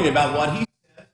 About what he said,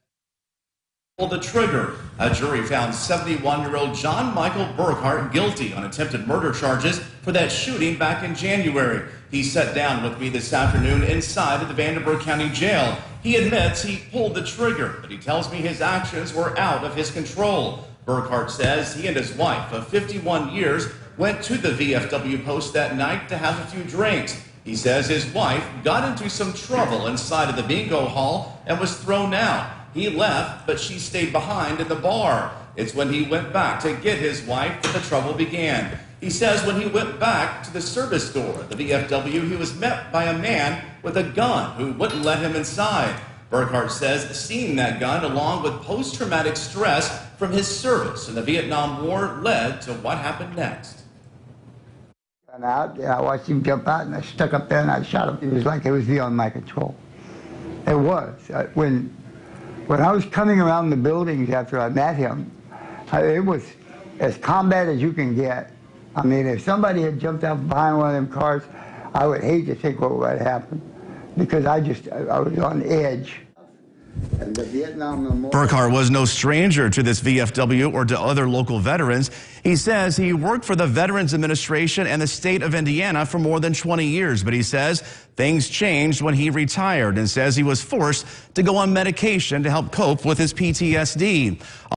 pulled the trigger. A jury found 71-year-old John Michael Burkhart guilty on attempted murder charges for that shooting back in January. He sat down with me this afternoon inside of the Vanderburgh County Jail. He admits he pulled the trigger, but he tells me his actions were out of his control. Burkhart says he and his wife of 51 years went to the VFW post that night to have a few drinks. He says his wife got into some trouble inside of the bingo hall and was thrown out. He left, but she stayed behind in the bar. It's when he went back to get his wife that the trouble began. He says when he went back to the service door at the VFW, he was met by a man with a gun who wouldn't let him inside. Burkhart says seeing that gun along with post-traumatic stress from his service in the Vietnam War led to what happened next. Out, I watched him jump out, and I stuck up there and I shot him. It was like it was beyond my control. It was. When I was coming around the buildings after I met him, it was as combat as you can get. I mean, if somebody had jumped out behind one of them cars, I would hate to think what would happen, because I was on edge. And the Vietnam Memorial. Burkhart was no stranger to this VFW or to other local veterans. He says he worked for the Veterans Administration and the state of Indiana for more than 20 years, but he says things changed when he retired and says he was forced to go on medication to help cope with his PTSD.